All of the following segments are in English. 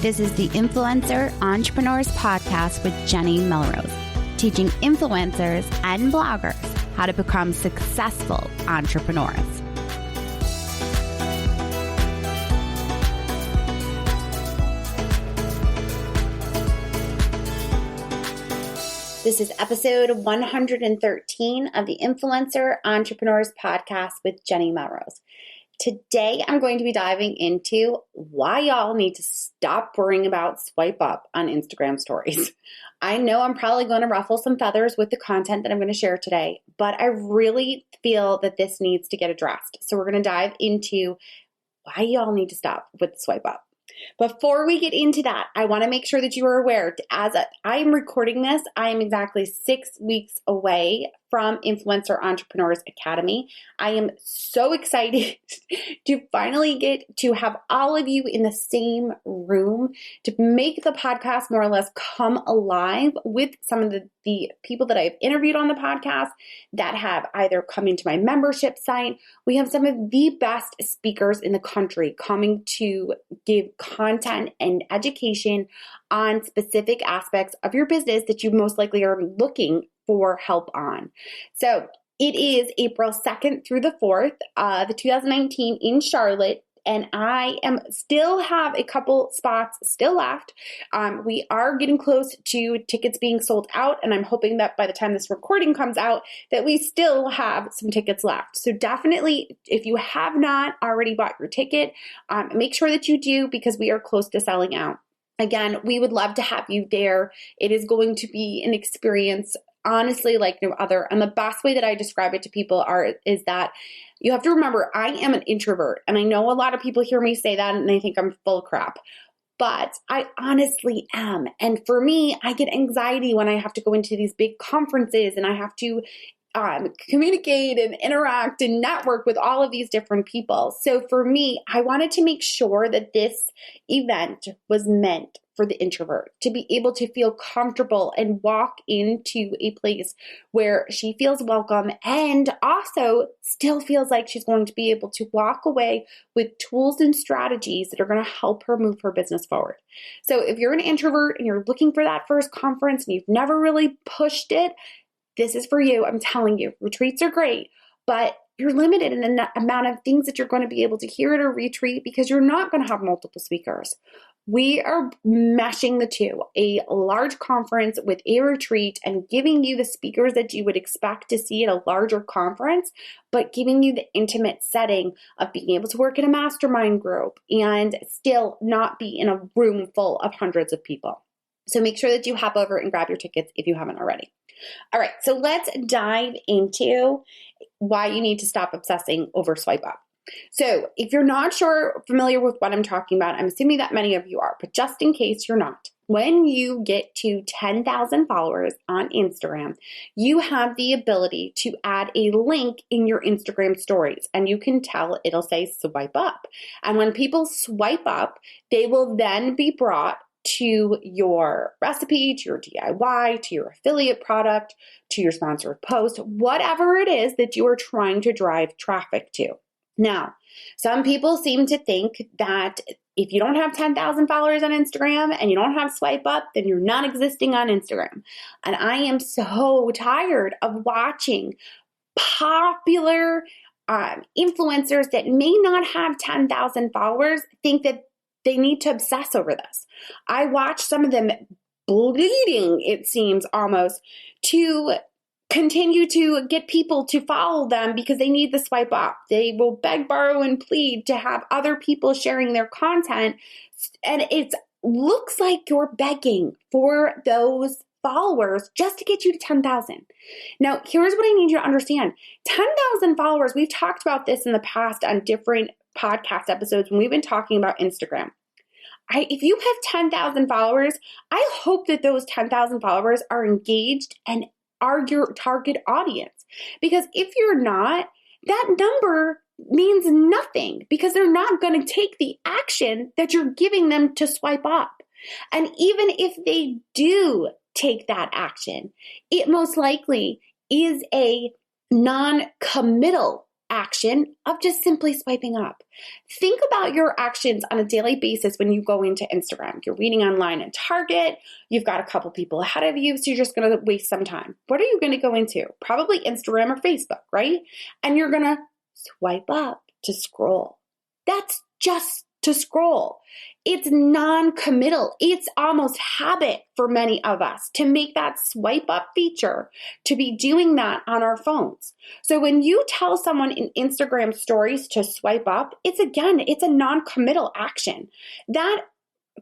This is the Influencer Entrepreneurs Podcast with Jenny Melrose, teaching influencers and bloggers how to become successful entrepreneurs. This is episode 113 of the Influencer Entrepreneurs Podcast with Jenny Melrose. Today, I'm going to be diving into why y'all need to stop worrying about swipe up on Instagram stories. I know I'm probably going to ruffle some feathers with the content that I'm going to share today, but I really feel that this needs to get addressed. So we're going to dive into why y'all need to stop with swipe up. Before we get into that, I want to make sure that you are aware, I am recording this, I am exactly 6 weeks away from Influencer Entrepreneurs Academy. I am so excited to finally get to have all of you in the same room to make the podcast more or less come alive with some of the people that I've interviewed on the podcast that have either come into my membership site. We have some of the best speakers in the country coming to give content and education on specific aspects of your business that you most likely are looking for help on. So it is April 2nd through the 4th, the 2019 in Charlotte, and I still have a couple spots still left. We are getting close to tickets being sold out, and I'm hoping that by the time this recording comes out, that we still have some tickets left. So definitely, if you have not already bought your ticket, make sure that you do, because we are close to selling out. Again, we would love to have you there. It is going to be an experience honestly like no other. And the best way that I describe it to people is that you have to remember, I am an introvert. And I know a lot of people hear me say that and they think I'm full of crap. But I honestly am. And for me, I get anxiety when I have to go into these big conferences and I have to communicate and interact and network with all of these different people. So for me, I wanted to make sure that this event was meant for the introvert to be able to feel comfortable and walk into a place where she feels welcome and also still feels like she's going to be able to walk away with tools and strategies that are going to help her move her business forward. So if you're an introvert and you're looking for that first conference and you've never really pushed it, this is for you. I'm telling you, retreats are great, but you're limited in the amount of things that you're going to be able to hear at a retreat because you're not going to have multiple speakers. We are meshing the two, a large conference with a retreat and giving you the speakers that you would expect to see at a larger conference, but giving you the intimate setting of being able to work in a mastermind group and still not be in a room full of hundreds of people. So make sure that you hop over and grab your tickets if you haven't already. All right, so let's dive into why you need to stop obsessing over swipe up. So if you're not familiar with what I'm talking about, I'm assuming that many of you are, but just in case you're not, when you get to 10,000 followers on Instagram, you have the ability to add a link in your Instagram stories, and you can tell it'll say swipe up. And when people swipe up, they will then be brought to your recipe, to your DIY, to your affiliate product, to your sponsored post, whatever it is that you are trying to drive traffic to. Now, some people seem to think that if you don't have 10,000 followers on Instagram and you don't have swipe up, then you're not existing on Instagram. And I am so tired of watching popular influencers that may not have 10,000 followers think that they need to obsess over this. I watch some of them bleeding, it seems almost, to continue to get people to follow them because they need the swipe up. They will beg, borrow, and plead to have other people sharing their content. And it looks like you're begging for those followers just to get you to 10,000. Now, here's what I need you to understand. 10,000 followers, we've talked about this in the past on different podcast episodes when we've been talking about Instagram. If you have 10,000 followers, I hope that those 10,000 followers are engaged and are your target audience. Because if you're not, that number means nothing because they're not going to take the action that you're giving them to swipe up. And even if they do take that action, it most likely is a non-committal action of just simply swiping up. Think about your actions on a daily basis when you go into Instagram. You're reading online at Target, you've got a couple people ahead of you, so you're just going to waste some time. What are you going to go into? Probably Instagram or Facebook, right? And you're going to swipe up to scroll. That's just to scroll. It's non-committal. It's almost habit for many of us to make that swipe up feature, to be doing that on our phones. So when you tell someone in Instagram stories to swipe up, it's a non-committal action. That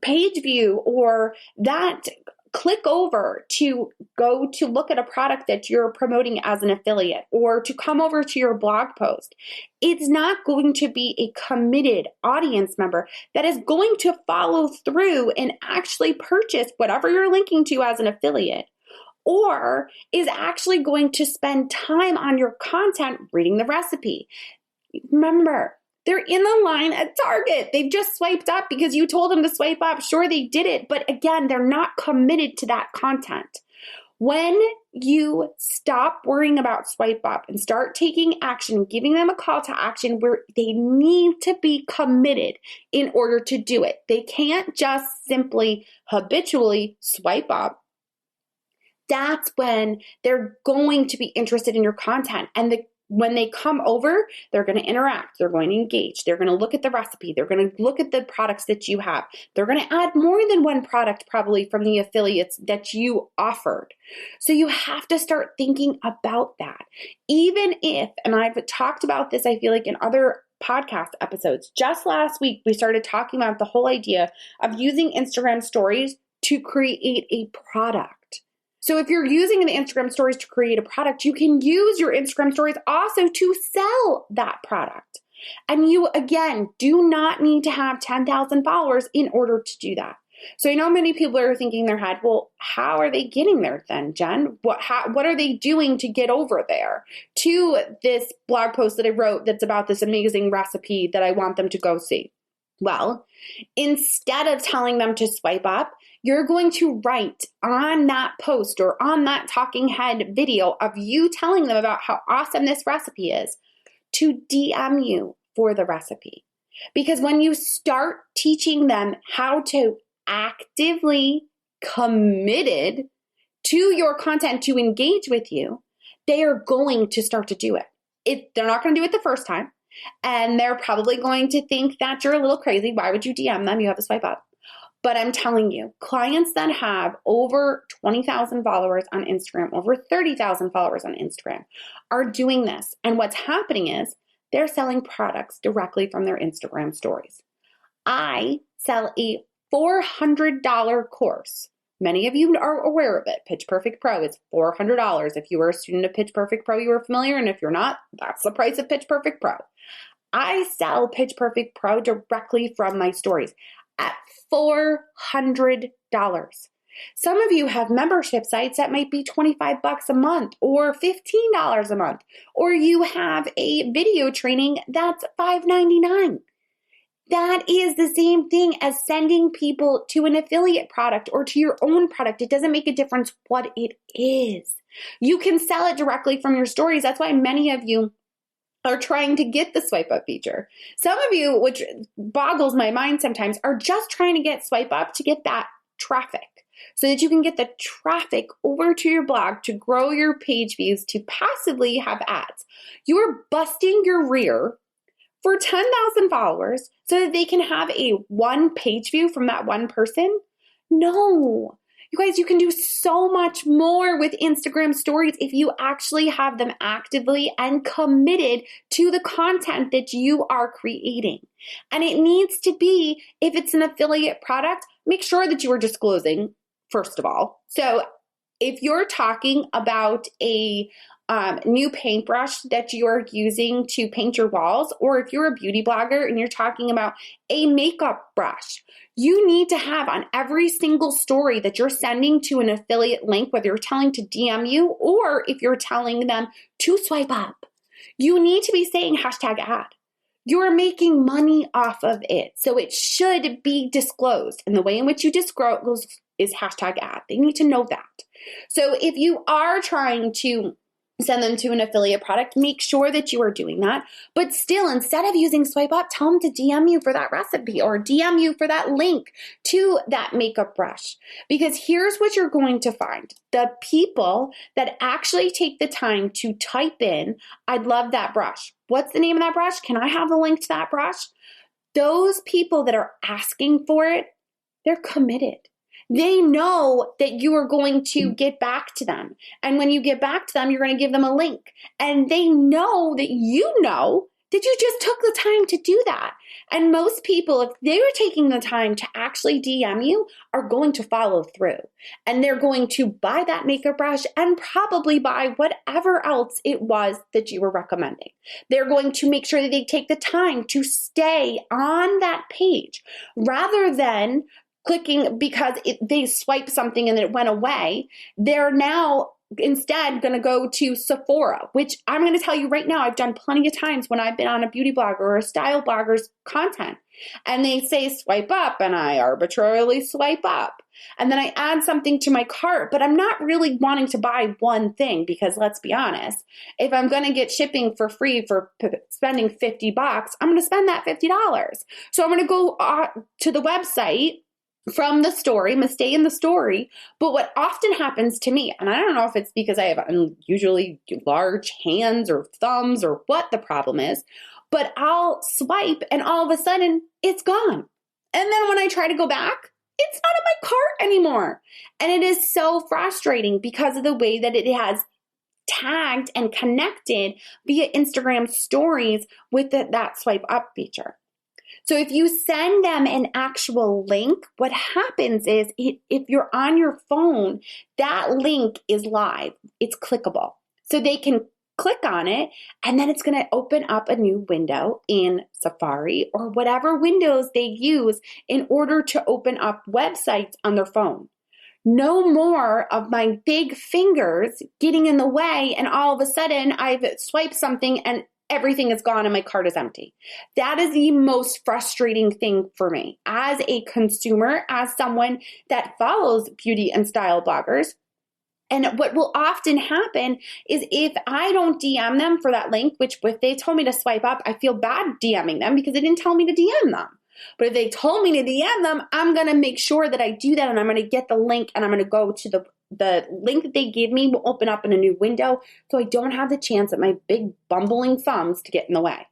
page view or that click over to go to look at a product that you're promoting as an affiliate or to come over to your blog post, it's not going to be a committed audience member that is going to follow through and actually purchase whatever you're linking to as an affiliate, or is actually going to spend time on your content reading the recipe. Remember, they're in the line at Target. They've just swiped up because you told them to swipe up. Sure, they did it, but again, they're not committed to that content. When you stop worrying about swipe up and start taking action, giving them a call to action where they need to be committed in order to do it. They can't just simply habitually swipe up. That's when they're going to be interested in your content. And when they come over, they're going to interact, they're going to engage, they're going to look at the recipe, they're going to look at the products that you have. They're going to add more than one product probably from the affiliates that you offered. So you have to start thinking about that. Even if, and I've talked about this, I feel like in other podcast episodes, just last week, we started talking about the whole idea of using Instagram stories to create a product. So if you're using the Instagram stories to create a product, you can use your Instagram stories also to sell that product. And you, again, do not need to have 10,000 followers in order to do that. So I know many people are thinking in their head, well, how are they getting there then, Jen? What are they doing to get over there to this blog post that I wrote that's about this amazing recipe that I want them to go see? Well, instead of telling them to swipe up, you're going to write on that post or on that talking head video of you telling them about how awesome this recipe is to DM you for the recipe. Because when you start teaching them how to actively committed to your content to engage with you, they are going to start to do it. They're not going to do it the first time. And they're probably going to think that you're a little crazy. Why would you DM them? You have to swipe up. But I'm telling you, clients that have over 20,000 followers on Instagram, over 30,000 followers on Instagram are doing this. And what's happening is they're selling products directly from their Instagram stories. I sell a $400 course. Many of you are aware of it. Pitch Perfect Pro is $400. If you were a student of Pitch Perfect Pro, you are familiar. And if you're not, that's the price of Pitch Perfect Pro. I sell Pitch Perfect Pro directly from my stories at $400. Some of you have membership sites that might be $25 a month or $15 a month, or you have a video training that's $5.99. That is the same thing as sending people to an affiliate product or to your own product. It doesn't make a difference what it is. You can sell it directly from your stories. That's why many of you are trying to get the swipe up feature. Some of you, which boggles my mind sometimes, are just trying to get swipe up to get that traffic so that you can get the traffic over to your blog to grow your page views to passively have ads. You are busting your rear for 10,000 followers so that they can have a one page view from that one person? No. You guys, you can do so much more with Instagram stories if you actually have them actively and committed to the content that you are creating. And it needs to be, if it's an affiliate product, make sure that you are disclosing, first of all. So if you're talking about a new paintbrush that you're using to paint your walls, or if you're a beauty blogger and you're talking about a makeup brush, you need to have on every single story that you're sending to an affiliate link, whether you're telling to DM you or if you're telling them to swipe up, you need to be saying hashtag ad. you're making money off of it. So it should be disclosed. And the way in which you disclose is #ad. They need to know that. So if you are trying to send them to an affiliate product, make sure that you are doing that. But still, instead of using swipe up, tell them to DM you for that recipe or DM you for that link to that makeup brush. Because here's what you're going to find. The people that actually take the time to type in, "I'd love that brush. What's the name of that brush? Can I have the link to that brush?" Those people that are asking for it, they're committed. They know that you are going to get back to them. And when you get back to them, you're going to give them a link. And they know that you just took the time to do that. And most people, if they were taking the time to actually DM you, are going to follow through. And they're going to buy that makeup brush and probably buy whatever else it was that you were recommending. They're going to make sure that they take the time to stay on that page rather than clicking because they swiped something and it went away. They're now instead going to go to Sephora, which I'm going to tell you right now, I've done plenty of times when I've been on a beauty blogger or a style blogger's content and they say swipe up and I arbitrarily swipe up. And then I add something to my cart, but I'm not really wanting to buy one thing because let's be honest, if I'm going to get shipping for free for spending $50, I'm going to spend that $50. So I'm going to go to the website from the story, I'm going to stay in the story. But what often happens to me, and I don't know if it's because I have unusually large hands or thumbs or what the problem is, but I'll swipe and all of a sudden it's gone. And then when I try to go back, it's not in my cart anymore. And it is so frustrating because of the way that it has tagged and connected via Instagram stories with that swipe up feature. So if you send them an actual link, what happens is if you're on your phone, that link is live. It's clickable. So they can click on it and then it's going to open up a new window in Safari or whatever windows they use in order to open up websites on their phone. No more of my big fingers getting in the way and all of a sudden I've swiped something and everything is gone and my cart is empty. That is the most frustrating thing for me as a consumer, as someone that follows beauty and style bloggers. And what will often happen is if I don't DM them for that link, which if they told me to swipe up, I feel bad DMing them because they didn't tell me to DM them. But if they told me to DM them, I'm going to make sure that I do that and I'm going to get the link and I'm going to go to the link that they give me will open up in a new window so I don't have the chance of my big bumbling thumbs to get in the way.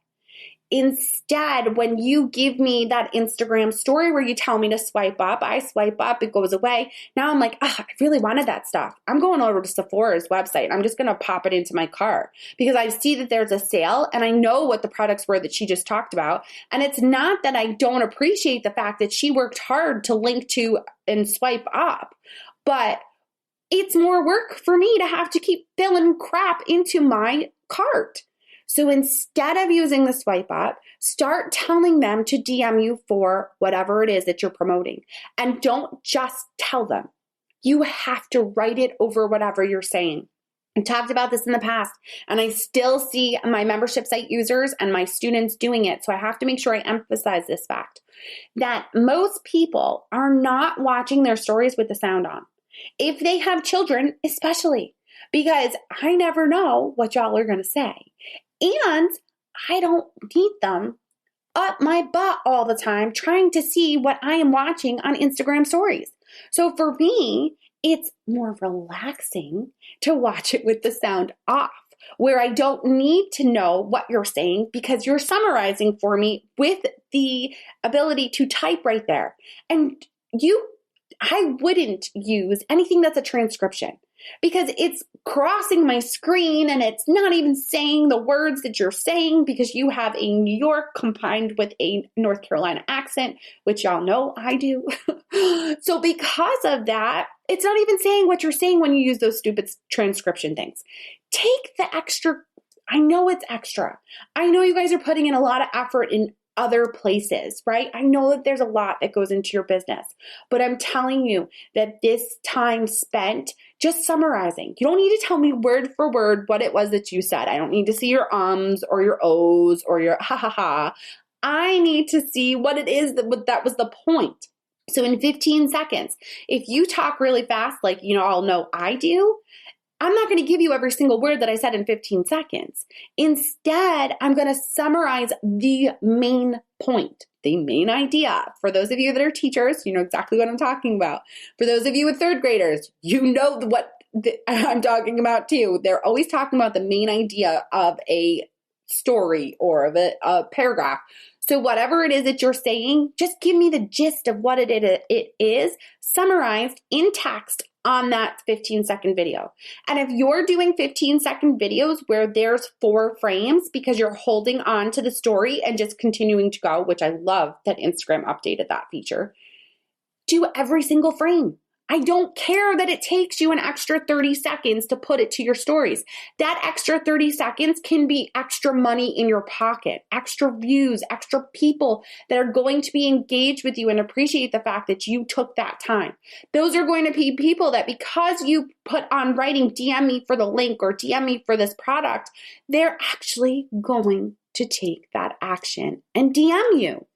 Instead, when you give me that Instagram story where you tell me to swipe up, I swipe up, it goes away. Now I'm like, I really wanted that stuff. I'm going over to Sephora's website. I'm just going to pop it into my cart because I see that there's a sale and I know what the products were that she just talked about. And it's not that I don't appreciate the fact that she worked hard to link to and swipe up, but it's more work for me to have to keep filling crap into my cart. So instead of using the swipe up, start telling them to DM you for whatever it is that you're promoting. And don't just tell them. You have to write it over whatever you're saying. I talked about this in the past, and I still see my membership site users and my students doing it. So I have to make sure I emphasize this fact that most people are not watching their stories with the sound on. If they have children, especially, because I never know what y'all are going to say. And I don't need them up my butt all the time trying to see what I am watching on Instagram stories. So for me, it's more relaxing to watch it with the sound off, where I don't need to know what you're saying because you're summarizing for me with the ability to type right there. And I wouldn't use anything that's a transcription because it's crossing my screen and it's not even saying the words that you're saying because you have a New York combined with a North Carolina accent, which y'all know I do. So because of that, it's not even saying what you're saying when you use those stupid transcription things. Take the extra. I know it's extra. I know you guys are putting in a lot of effort in other places, right? I know that there's a lot that goes into your business, but I'm telling you that this time spent just summarizing. You don't need to tell me word for word what it was that you said. I don't need to see your ums or your ohs or your ha ha ha. I need to see what it is that was the point. So in 15 seconds, if you talk really fast, like I'll know I do, I'm not going to give you every single word that I said in 15 seconds. Instead, I'm going to summarize the main point, the main idea. For those of you that are teachers, you know exactly what I'm talking about. For those of you with third graders, you know what I'm talking about too. They're always talking about the main idea of a story or of a paragraph. So whatever it is that you're saying, just give me the gist of what it is summarized in text on that 15-second video. And if you're doing 15-second videos where there's 4 frames because you're holding on to the story and just continuing to go, which I love that Instagram updated that feature, do every single frame. I don't care that it takes you an extra 30 seconds to put it to your stories. That extra 30 seconds can be extra money in your pocket, extra views, extra people that are going to be engaged with you and appreciate the fact that you took that time. Those are going to be people that because you put on writing, DM me for the link or DM me for this product, they're actually going to take that action and DM you.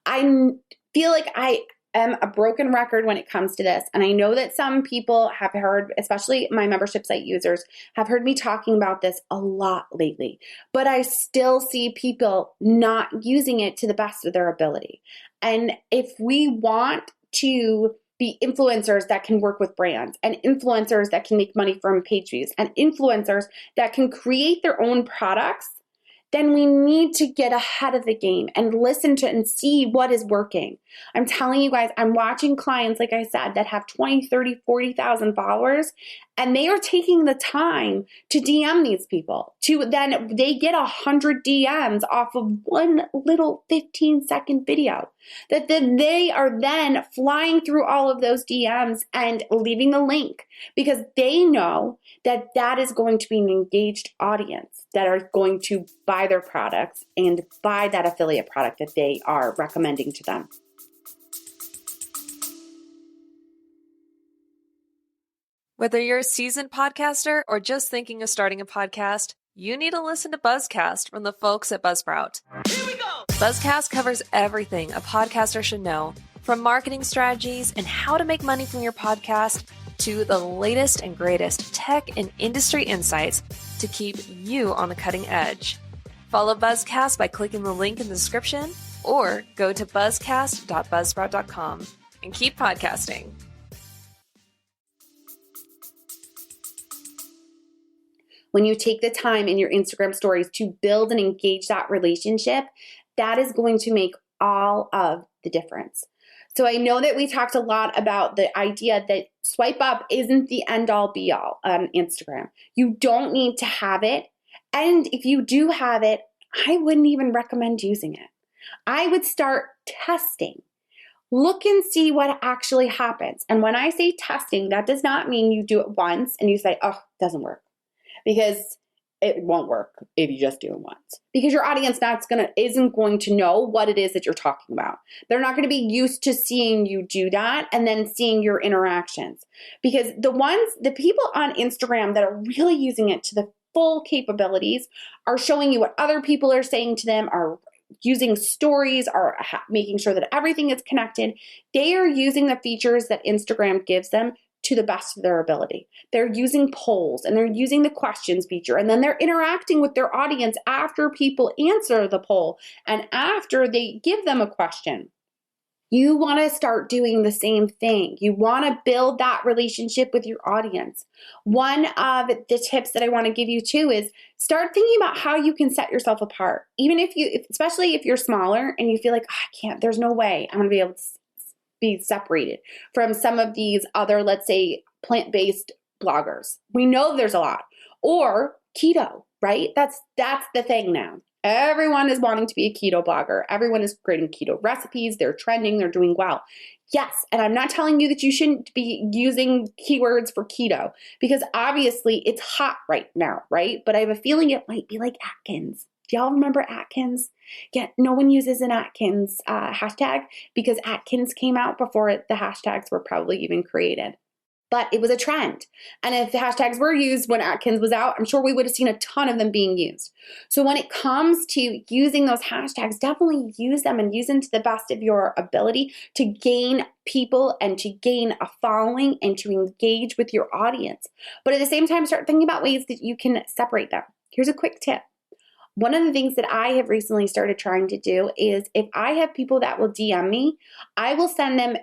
I feel like I am a broken record when it comes to this. And I know that some people have heard, especially my membership site users, have heard me talking about this a lot lately. But I still see people not using it to the best of their ability. And if we want to be influencers that can work with brands and influencers that can make money from page views and influencers that can create their own products, then we need to get ahead of the game and listen to and see what is working. I'm telling you guys, I'm watching clients, like I said, that have 20, 30, 40,000 followers, and they are taking the time to DM these people. Then they get 100 DMs off of one little 15-second video. That then they are then flying through all of those DMs and leaving the link because they know that that is going to be an engaged audience that are going to buy their products and buy that affiliate product that they are recommending to them. Whether you're a seasoned podcaster or just thinking of starting a podcast, you need to listen to Buzzcast from the folks at Buzzsprout. Here we go! Buzzcast covers everything a podcaster should know, from marketing strategies and how to make money from your podcast to the latest and greatest tech and industry insights to keep you on the cutting edge. Follow Buzzcast by clicking the link in the description or go to buzzcast.buzzsprout.com and keep podcasting. When you take the time in your Instagram stories to build and engage that relationship, that is going to make all of the difference. So I know that we talked a lot about the idea that swipe up isn't the end all be all on Instagram. You don't need to have it. And if you do have it, I wouldn't even recommend using it. I would start testing. Look and see what actually happens. And when I say testing, that does not mean you do it once and you say, oh, it doesn't work. Because it won't work if you just do it once. Because your audience isn't going to know what it is that you're talking about. They're not going to be used to seeing you do that and then seeing your interactions. Because the people on Instagram that are really using it to the full capabilities are showing you what other people are saying to them, are using stories, are making sure that everything is connected. They are using the features that Instagram gives them to the best of their ability. They're using polls and they're using the questions feature, and then they're interacting with their audience after people answer the poll and after they give them a question. You want to start doing the same thing. You want to build that relationship with your audience. One of the tips that I want to give you too is start thinking about how you can set yourself apart. Especially if you're smaller and you feel like, oh, I can't, there's no way I'm going to be able to be separated from some of these other, let's say, plant-based bloggers. We know there's a lot. Or keto, right? That's the thing now. Everyone is wanting to be a keto blogger. Everyone is creating keto recipes. They're trending. They're doing well. Yes, and I'm not telling you that you shouldn't be using keywords for keto because obviously it's hot right now, right? But I have a feeling it might be like Atkins. Do y'all remember Atkins? Yeah, no one uses an Atkins hashtag because Atkins came out before the hashtags were probably even created. But it was a trend. And if the hashtags were used when Atkins was out, I'm sure we would have seen a ton of them being used. So when it comes to using those hashtags, definitely use them and use them to the best of your ability to gain people and to gain a following and to engage with your audience. But at the same time, start thinking about ways that you can separate them. Here's a quick tip. One of the things that I have recently started trying to do is if I have people that will DM me, I will send them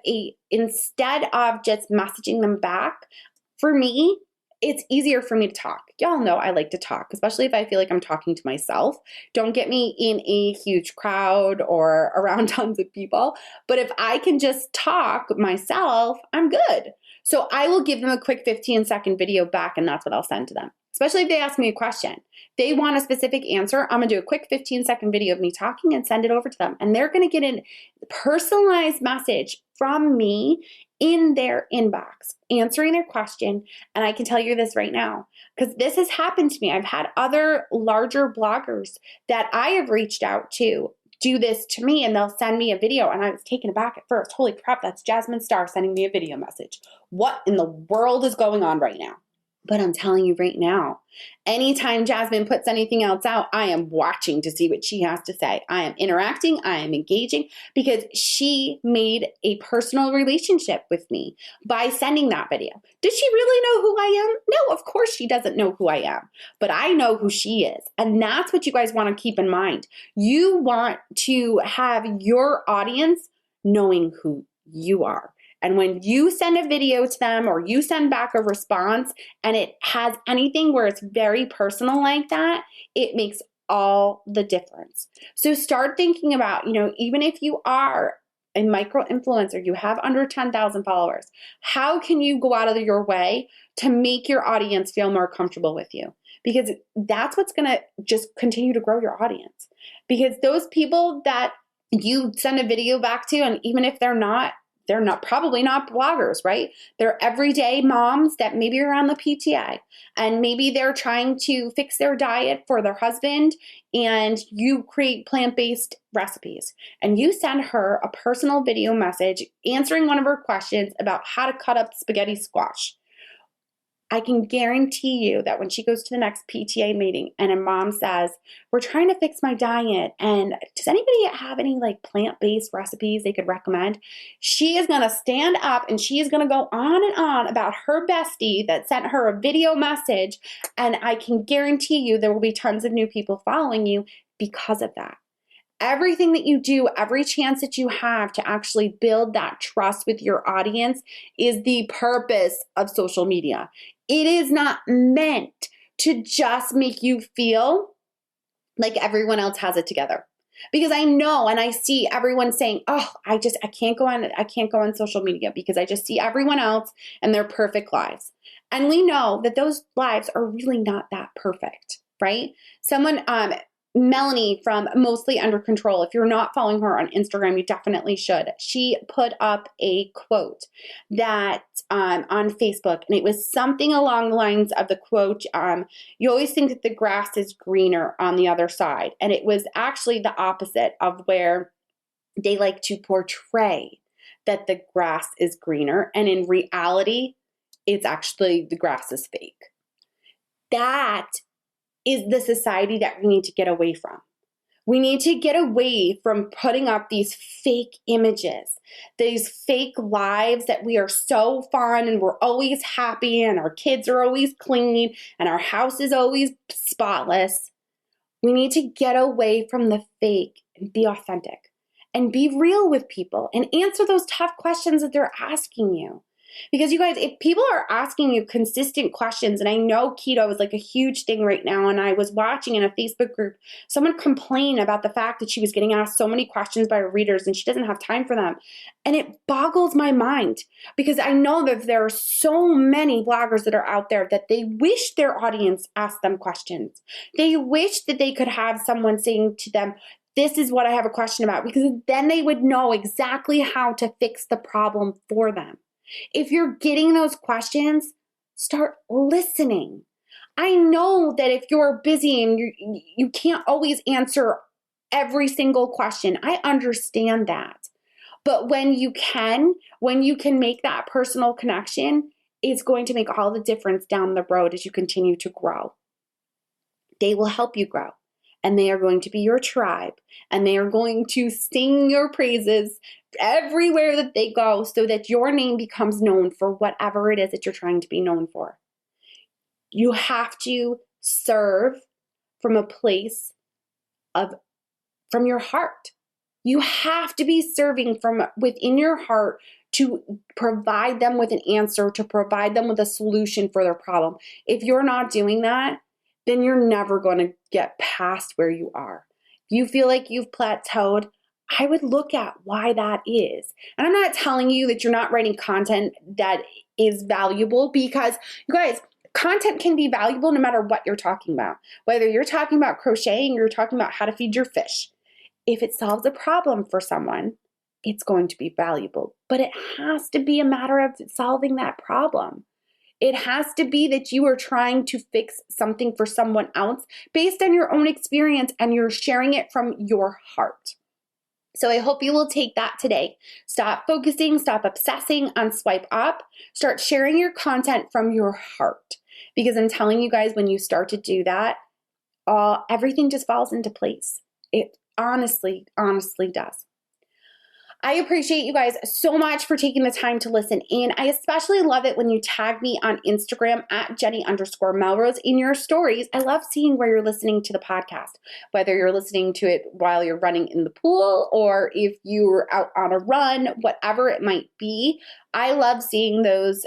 instead of just messaging them back, for me, it's easier for me to talk. Y'all know I like to talk, especially if I feel like I'm talking to myself. Don't get me in a huge crowd or around tons of people. But if I can just talk myself, I'm good. So I will give them a quick 15-second video back, and that's what I'll send to them. Especially if they ask me a question. They want a specific answer. I'm going to do a quick 15-second video of me talking and send it over to them. And they're going to get a personalized message from me in their inbox, answering their question. And I can tell you this right now, because this has happened to me. I've had other larger bloggers that I have reached out to do this to me, and they'll send me a video. And I was taken aback at first. Holy crap, that's Jasmine Starr sending me a video message. What in the world is going on right now? But I'm telling you right now, anytime Jasmine puts anything else out, I am watching to see what she has to say. I am interacting, I am engaging, because she made a personal relationship with me by sending that video. Does she really know who I am? No, of course she doesn't know who I am, but I know who she is. And that's what you guys want to keep in mind. You want to have your audience knowing who you are. And when you send a video to them or you send back a response and it has anything where it's very personal like that, it makes all the difference. So start thinking about, even if you are a micro influencer, you have under 10,000 followers, how can you go out of your way to make your audience feel more comfortable with you? Because that's what's going to just continue to grow your audience. Because those people that you send a video back to, and even if they're probably not bloggers, right? They're everyday moms that maybe are on the PTA and maybe they're trying to fix their diet for their husband, and you create plant-based recipes and you send her a personal video message answering one of her questions about how to cut up spaghetti squash. I can guarantee you that when she goes to the next PTA meeting and a mom says, we're trying to fix my diet, and does anybody have any plant-based recipes they could recommend? She is going to stand up and she is going to go on and on about her bestie that sent her a video message. And I can guarantee you there will be tons of new people following you because of that. Everything that you do, every chance that you have to actually build that trust with your audience is the purpose of social media. It is not meant to just make you feel like everyone else has it together. Because I know and I see everyone saying, oh, I can't go on social media because I just see everyone else and their perfect lives. And we know that those lives are really not that perfect, right? Melanie from Mostly Under Control, if you're not following her on Instagram, you definitely should. She put up a quote that on Facebook, and it was something along the lines of the quote, you always think that the grass is greener on the other side. And it was actually the opposite of where they like to portray that the grass is greener. And in reality, it's actually the grass is fake. That is the society that we need to get away from. We need to get away from putting up these fake images, these fake lives that we are so fun and we're always happy and our kids are always clean and our house is always spotless. We need to get away from the fake and be authentic and be real with people and answer those tough questions that they're asking you. Because you guys, if people are asking you consistent questions, and I know keto is a huge thing right now, and I was watching in a Facebook group, someone complain about the fact that she was getting asked so many questions by her readers and she doesn't have time for them. And it boggles my mind because I know that there are so many bloggers that are out there that they wish their audience asked them questions. They wish that they could have someone saying to them, this is what I have a question about, because then they would know exactly how to fix the problem for them. If you're getting those questions, start listening. I know that if you're busy and you can't always answer every single question, I understand that. But when you can make that personal connection, it's going to make all the difference down the road as you continue to grow. They will help you grow, and they are going to be your tribe, and they are going to sing your praises everywhere that they go so that your name becomes known for whatever it is that you're trying to be known for. You have to serve from a place from your heart. You have to be serving from within your heart to provide them with an answer, to provide them with a solution for their problem. If you're not doing that, then you're never going to get past where you are. If you feel like you've plateaued, I would look at why that is. And I'm not telling you that you're not writing content that is valuable, because you guys, content can be valuable no matter what you're talking about. Whether you're talking about crocheting or you're talking about how to feed your fish. If it solves a problem for someone, it's going to be valuable. But it has to be a matter of solving that problem. It has to be that you are trying to fix something for someone else based on your own experience, and you're sharing it from your heart. So I hope you will take that today. Stop focusing, stop obsessing on swipe up. Start sharing your content from your heart. Because I'm telling you guys, when you start to do that, everything just falls into place. It honestly does. I appreciate you guys so much for taking the time to listen in. I especially love it when you tag me on Instagram at Jenny_Melrose in your stories. I love seeing where you're listening to the podcast, whether you're listening to it while you're running in the pool or if you're out on a run, whatever it might be. I love seeing those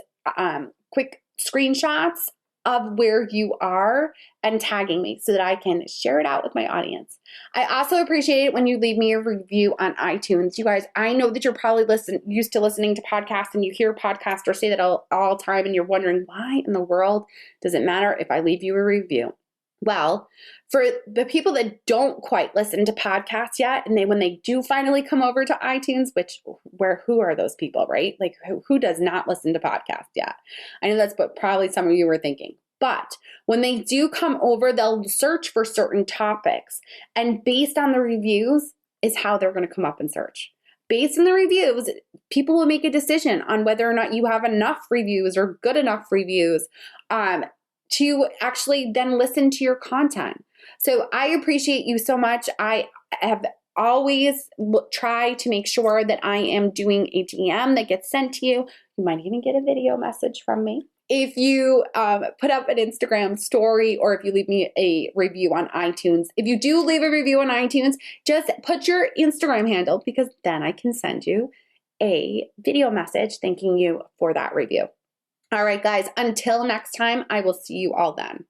quick screenshots of where you are and tagging me so that I can share it out with my audience. I also appreciate it when you leave me a review on iTunes. You guys, I know that you're probably used to listening to podcasts, and you hear podcasters say that all time, and you're wondering, why in the world does it matter if I leave you a review? Well, for the people that don't quite listen to podcasts yet, and when they do finally come over to iTunes, who are those people, right? Like who does not listen to podcasts yet? I know that's what probably some of you were thinking. But when they do come over, they'll search for certain topics, and based on the reviews is how they're going to come up and search. Based on the reviews, people will make a decision on whether or not you have enough reviews or good enough reviews to actually then listen to your content. So I appreciate you so much. I have always try to make sure that I am doing a DM that gets sent to you. You might even get a video message from me. If you put up an Instagram story, or if you leave me a review on iTunes. If you do leave a review on iTunes, just put your Instagram handle, because then I can send you a video message thanking you for that review. All right, guys, until next time, I will see you all then.